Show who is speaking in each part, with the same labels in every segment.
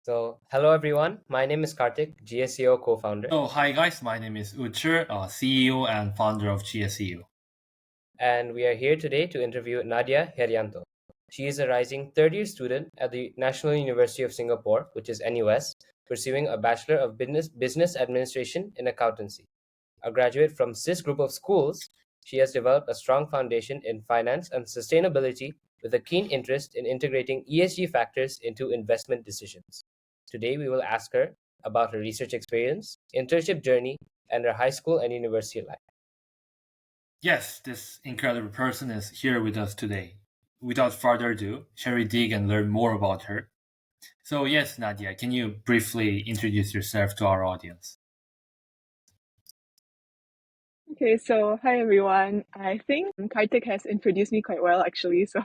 Speaker 1: Hello everyone. My name is Karthik, GSEO co-founder,
Speaker 2: So, hi guys, my name is Utcher, CEO and founder of GSEO.
Speaker 1: and we are here today to interview Nadia Herianto. She is a rising third-year student at the National University of Singapore, which is NUS, pursuing a Bachelor of Business Administration in Accountancy. A graduate from this group of schools, she has developed a strong foundation in finance and sustainability with a keen interest in integrating ESG factors into investment decisions. Today, we will ask her about her research experience, internship journey, and her high school and university life.
Speaker 2: Yes, this incredible person is here with us today. Without further ado, shall we dig and learn more about her? So, yes, Nadia, can you briefly introduce yourself to our audience?
Speaker 3: Okay, so hi everyone. I think Kartik has introduced me quite well actually, so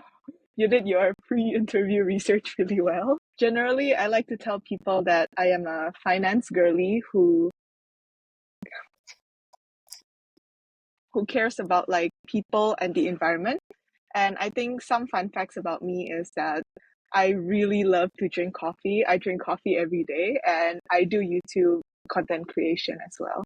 Speaker 3: you did your pre-interview research really well. Generally, I like to tell people that I am a finance girly who cares about like people and the environment. And I think some fun facts about me is that I really love to drink coffee. I drink coffee every day and I do YouTube content creation as well.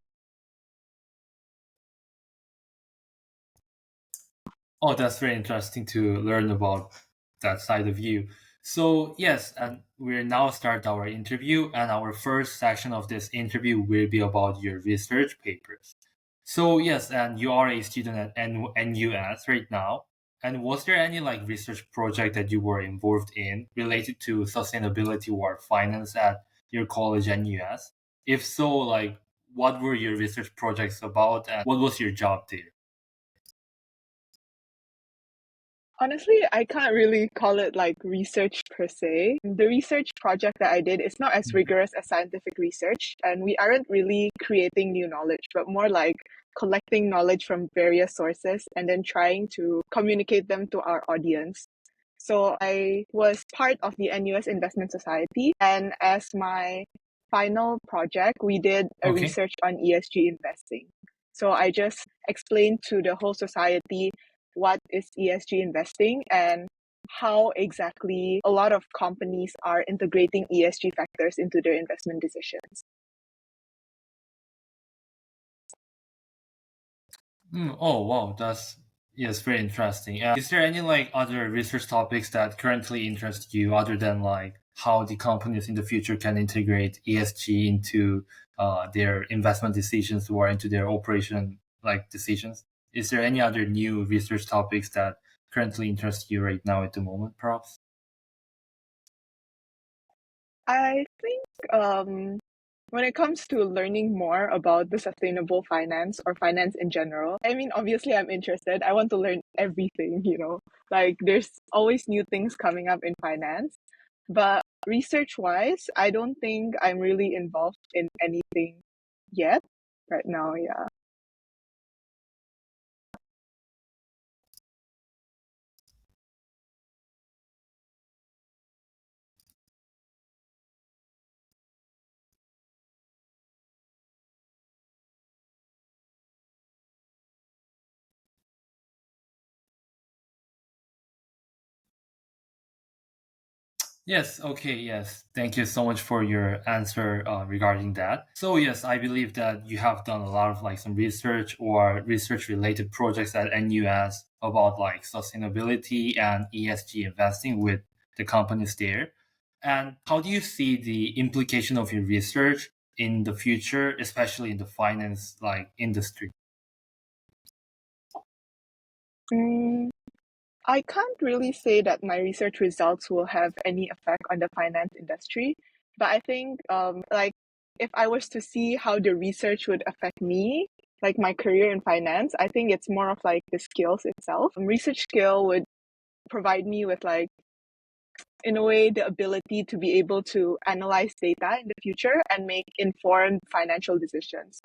Speaker 2: Oh, that's very interesting to learn about that side of you. So, yes, and we'll now start our interview, and our first section of this interview will be about your research papers. So, yes, and you are a student at NUS right now. And was there any like research project that you were involved in related to sustainability or finance at your college NUS? If so, like what were your research projects about and what was your job there?
Speaker 3: Honestly, I can't really call it like research per se. The research project that I did is not as rigorous as scientific research, and we aren't really creating new knowledge, but more like collecting knowledge from various sources and then trying to communicate them to our audience. So I was part of the NUS Investment Society, and as my final project, we did a
Speaker 2: Okay.
Speaker 3: research on ESG investing. So I just explained to the whole society what is ESG investing and how exactly a lot of companies are integrating ESG factors into their investment decisions.
Speaker 2: Oh wow, that's yes, very interesting. Is there any like other research topics that currently interest you other than like how the companies in the future can integrate ESG into their investment decisions or into their operation like decisions? Is there any other new research topics that currently interest you right now at the moment, perhaps?
Speaker 3: I think when it comes to learning more about the sustainable finance or finance in general, I mean, obviously, I'm interested. I want to learn everything, like there's always new things coming up in finance. But research wise, I don't think I'm really involved in anything yet right now. Yeah.
Speaker 2: Yes, okay, yes. Thank you so much for your answer regarding that. So yes, I believe that you have done a lot of like some research or research related projects at NUS about like sustainability and ESG investing with the companies there. And how do you see the implication of your research in the future, especially in the finance like industry?
Speaker 3: Mm, I can't really say that my research results will have any effect on the finance industry, but I think like if I was to see how the research would affect me, like my career in finance, I think it's more of like the skills itself. Research skill would provide me with like in a way the ability to be able to analyze data in the future and make informed financial decisions.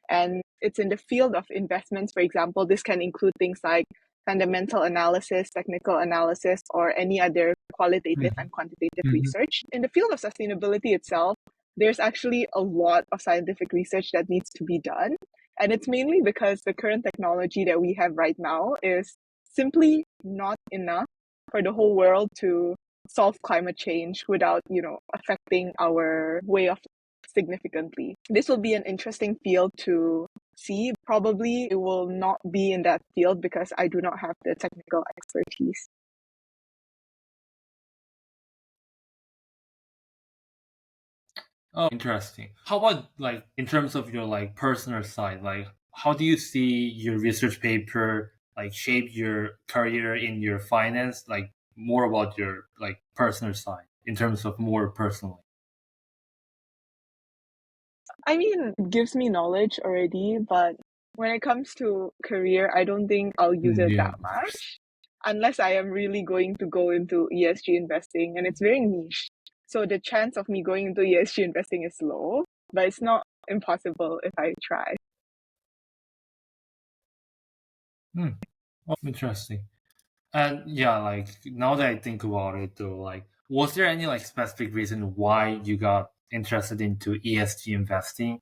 Speaker 3: And it's in the field of investments, for example, this can include things like fundamental analysis, technical analysis, or any other qualitative and quantitative research. In the field of sustainability itself, there's actually a lot of scientific research that needs to be done. And it's mainly because the current technology that we have right now is simply not enough for the whole world to solve climate change without, affecting our way of significantly. This will be an interesting field to see. Probably it will not be in that field because I do not have the technical expertise.
Speaker 2: Oh, interesting. How about like in terms of your like personal side? Like, how do you see your research paper like shape your career in your finance? Like more about your like personal side in terms of more personally.
Speaker 3: I mean, it gives me knowledge already, but when it comes to career, I don't think I'll use it
Speaker 2: Yeah.
Speaker 3: that much unless I am really going to go into ESG investing, and it's very niche. So the chance of me going into ESG investing is low, but it's not impossible if I try.
Speaker 2: Oh, interesting. And yeah, like now that I think about it though, like was there any like specific reason why you got interested into ESG investing?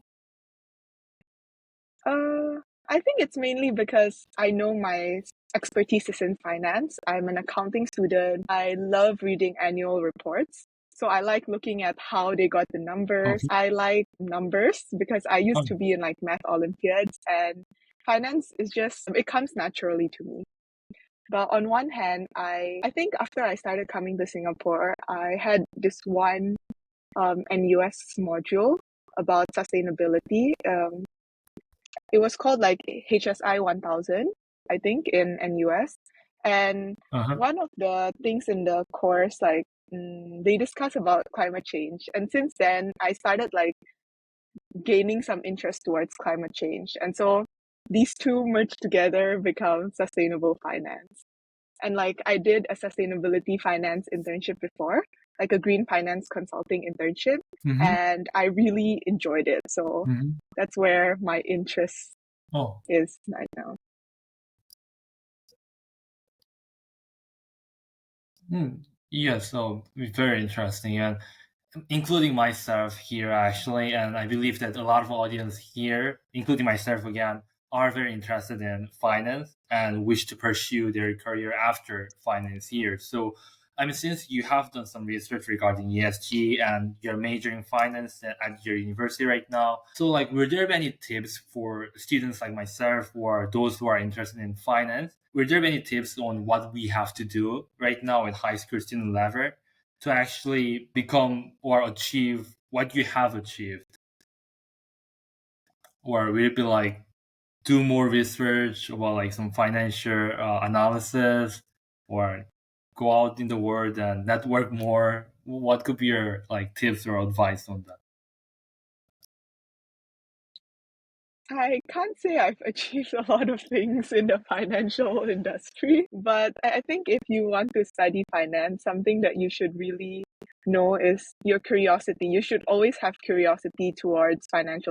Speaker 3: I think it's mainly because I know my expertise is in finance. I'm an accounting student. I love reading annual reports. So I like looking at how they got the numbers.
Speaker 2: Okay.
Speaker 3: I like numbers because I used
Speaker 2: Oh.
Speaker 3: to be in like math Olympiads, and finance is just, it comes naturally to me. But on one hand, I think after I started coming to Singapore, I had this one NUS module about sustainability. It was called like HSI 1000, I think, in NUS. And
Speaker 2: Uh-huh.
Speaker 3: one of the things in the course, like, they discuss about climate change. And since then, I started like gaining some interest towards climate change. And so these two merged together become sustainable finance. And like I did a sustainability finance internship before, like a green finance consulting internship,
Speaker 2: Mm-hmm.
Speaker 3: and I really enjoyed it. So
Speaker 2: Mm-hmm.
Speaker 3: that's where my interest
Speaker 2: Oh.
Speaker 3: is right now.
Speaker 2: Yeah, so very interesting, and including myself here actually, and I believe that a lot of audience here, including myself again, are very interested in finance and wish to pursue their career after finance here. So, I mean, since you have done some research regarding ESG and you're majoring in finance at your university right now, so like, were there any tips for students like myself or those who are interested in finance? Were there any tips on what we have to do right now at high school student level to actually become or achieve what you have achieved? Or will it be like do more research about like some financial analysis, or go out in the world and network more? What could be your like tips or advice on that?
Speaker 3: I can't say I've achieved a lot of things in the financial industry, but I think if you want to study finance, something that you should really know is your curiosity. You should always have curiosity towards financial